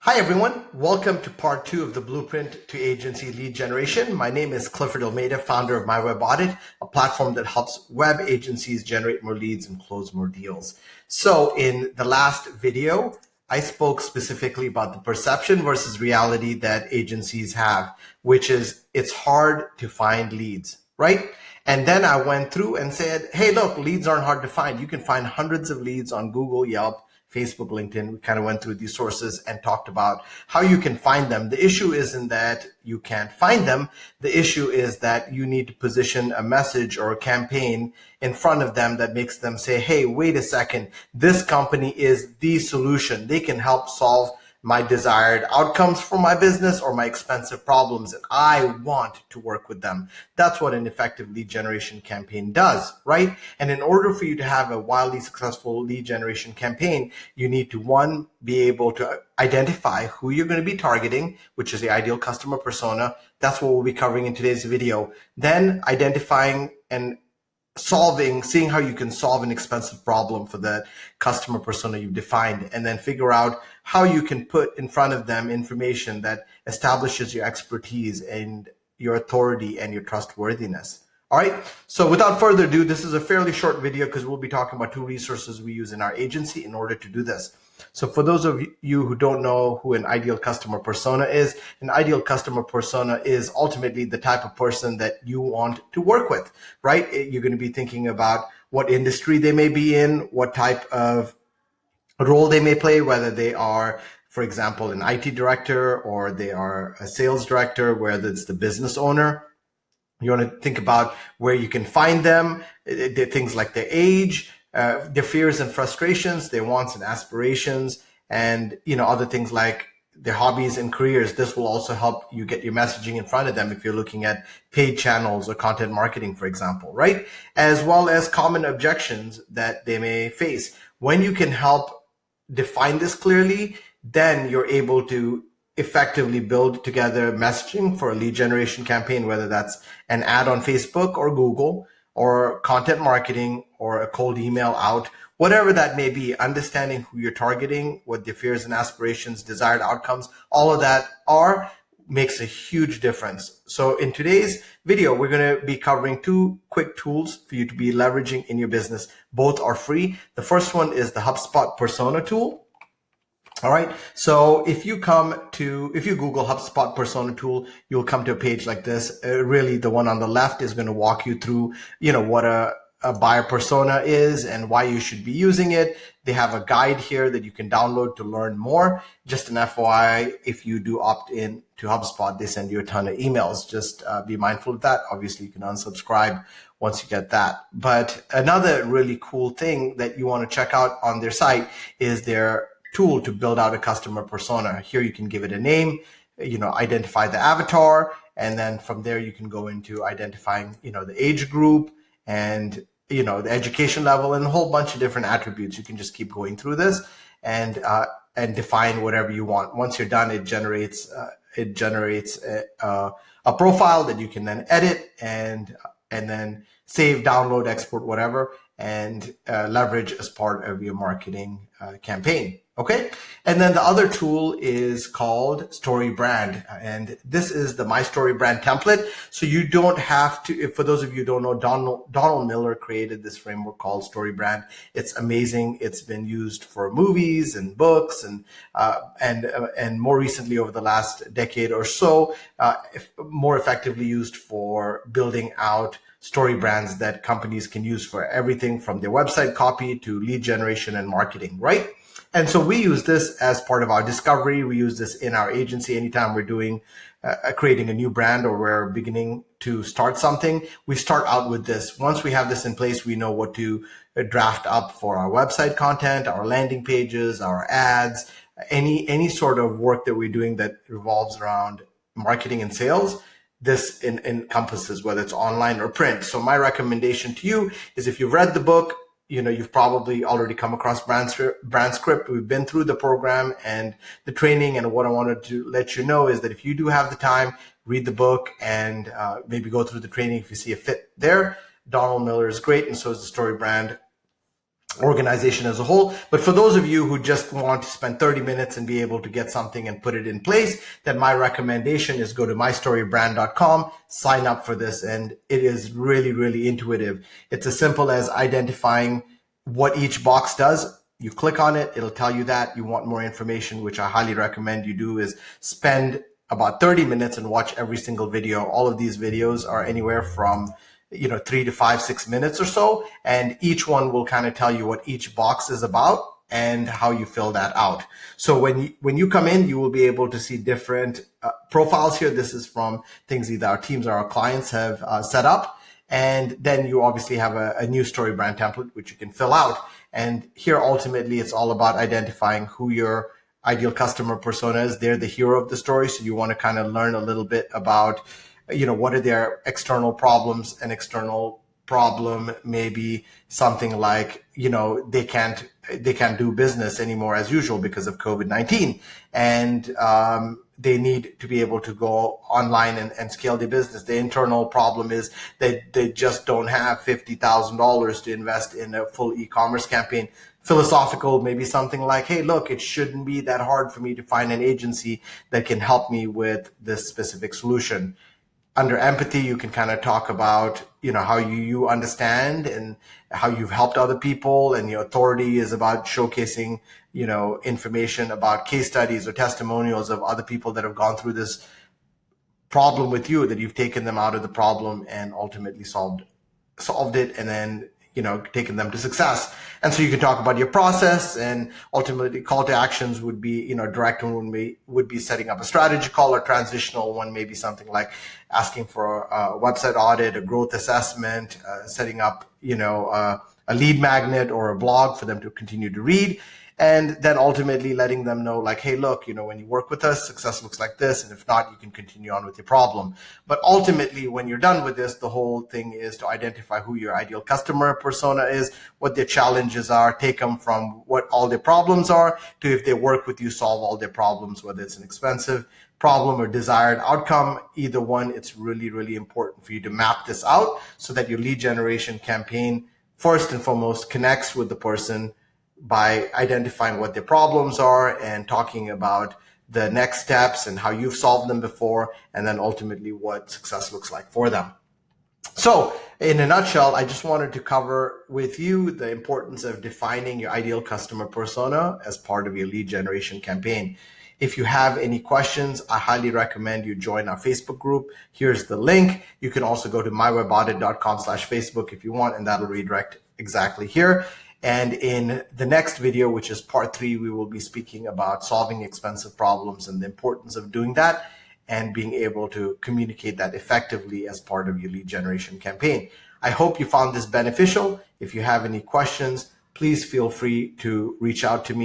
Hi, everyone. Welcome to part 2 of the Blueprint to Agency Lead Generation. My name is Clifford Almeida, founder of My Web Audit, a platform that helps web agencies generate more leads and close more deals. So in the last video, I spoke specifically about the perception versus reality that agencies have, which is it's hard to find leads, right? And then I went through and said, hey, look, leads aren't hard to find. You can find hundreds of leads on Google, Yelp, Facebook, LinkedIn. We kind of went through these sources and talked about how you can find them. The issue isn't that you can't find them. The issue is that you need to position a message or a campaign in front of them that makes them say, hey, wait a second, this company is the solution. They can help solve my desired outcomes for my business or my expensive problems, and I want to work with them. That's what an effective lead generation campaign does, right? And in order for you to have a wildly successful lead generation campaign, you need to, one, be able to identify who you're going to be targeting, which is the ideal customer persona. That's what we'll be covering in today's video. Then identifying and seeing how you can solve an expensive problem for that customer persona you've defined, and then figure out how you can put in front of them information that establishes your expertise and your authority and your trustworthiness. All right. So without further ado, this is a fairly short video because we'll be talking about two resources we use in our agency in order to do this. So for those of you who don't know who an ideal customer persona is, an ideal customer persona is ultimately the type of person that you want to work with, right? You're going to be thinking about what industry they may be in, what type of role they may play, whether they are, for example, an IT director or they are a sales director, whether it's the business owner. You want to think about where you can find them, things like their age, their fears and frustrations, their wants and aspirations, and other things like their hobbies and careers. This will also help you get your messaging in front of them if you're looking at paid channels or content marketing, for example, right? As well as common objections that they may face. When you can help define this clearly, then you're able to effectively build together messaging for a lead generation campaign, whether that's an ad on Facebook or Google or content marketing or a cold email out, whatever that may be. Understanding who you're targeting, what their fears and aspirations, desired outcomes, all of that makes a huge difference. So in today's video, we're going to be covering two quick tools for you to be leveraging in your business. Both are free. The first one is the Hubspot Persona tool. All right. So if you Google Hubspot Persona tool, you'll come to a page like this. Really, the one on the left is going to walk you through, what a buyer persona is and why you should be using it. They have a guide here that you can download to learn more. Just an FYI, if you do opt in to HubSpot, they send you a ton of emails. Just be mindful of that. Obviously, you can unsubscribe once you get that. But another really cool thing that you want to check out on their site is their tool to build out a customer persona. Here you can give it a name, identify the avatar, and then from there you can go into identifying, the age group and the education level and a whole bunch of different attributes. You can just keep going through this and define whatever you want. Once you're done, it generates a profile that you can then edit and then save, download, export, whatever, and leverage as part of your marketing campaign. Okay. And then the other tool is called Story Brand. And this is the My Story Brand template. So you don't have to, for those of you who don't know, Donald Miller created this framework called Story Brand. It's amazing. It's been used for movies and books and more recently over the last decade or so, more effectively used for building out story brands that companies can use for everything from their website copy to lead generation and marketing, right? And so we use this as part of our discovery. We use this in our agency anytime we're doing creating a new brand or we're beginning to start something. We start out with this. Once we have this in place, we know what to draft up for our website content, our landing pages, our ads, any sort of work that we're doing that revolves around marketing and sales. This encompasses whether it's online or print. So my recommendation to you is if you've read the book, you've probably already come across Brand Script. We've been through the program and the training. And what I wanted to let you know is that if you do have the time, read the book and maybe go through the training if you see a fit there. Donald Miller is great, and so is the Story Brand organization as a whole. But for those of you who just want to spend 30 minutes and be able to get something and put it in place, then my recommendation is go to mystorybrand.com, sign up for this. And it is really, really intuitive. It's as simple as identifying what each box does. You click on it, it'll tell you that. You want more information, which I highly recommend you do, is spend about 30 minutes and watch every single video. All of these videos are anywhere from 3 to 5, 6 minutes or so. And each one will kind of tell you what each box is about and how you fill that out. So when you come in, you will be able to see different profiles here. This is from things either our teams or our clients have set up. And then you obviously have a new story brand template, which you can fill out. And here, ultimately, it's all about identifying who your ideal customer persona is. They're the hero of the story. So you want to kind of learn a little bit about what are their external problems. An external problem may be something like, they can't do business anymore as usual because of COVID-19. And they need to be able to go online and scale their business. The internal problem is that they just don't have $50,000 to invest in a full e-commerce campaign. Philosophical, maybe something like, hey, look, it shouldn't be that hard for me to find an agency that can help me with this specific solution. Under empathy, you can kind of talk about, how you understand and how you've helped other people. And your authority is about showcasing, information about case studies or testimonials of other people that have gone through this problem with you, that you've taken them out of the problem and ultimately solved it, and then taken them to success. And so you can talk about your process, and ultimately call to actions would be, direct one would be setting up a strategy call, or transitional one, maybe something like asking for a website audit, a growth assessment, setting up, a lead magnet or a blog for them to continue to read. And then ultimately letting them know, like, hey, look, when you work with us, success looks like this. And if not, you can continue on with your problem. But ultimately, when you're done with this, the whole thing is to identify who your ideal customer persona is, what their challenges are, take them from what all their problems are to, if they work with you, solve all their problems, whether it's an expensive problem or desired outcome. Either one, it's really, really important for you to map this out so that your lead generation campaign, first and foremost, connects with the person by identifying what their problems are and talking about the next steps and how you've solved them before, and then ultimately what success looks like for them. So in a nutshell, I just wanted to cover with you the importance of defining your ideal customer persona as part of your lead generation campaign. If you have any questions, I highly recommend you join our Facebook group. Here's the link. You can also go to myweboudit.com/Facebook if you want, and that'll redirect exactly here. And in the next video, which is part 3, we will be speaking about solving expensive problems and the importance of doing that and being able to communicate that effectively as part of your lead generation campaign. I hope you found this beneficial. If you have any questions, please feel free to reach out to me.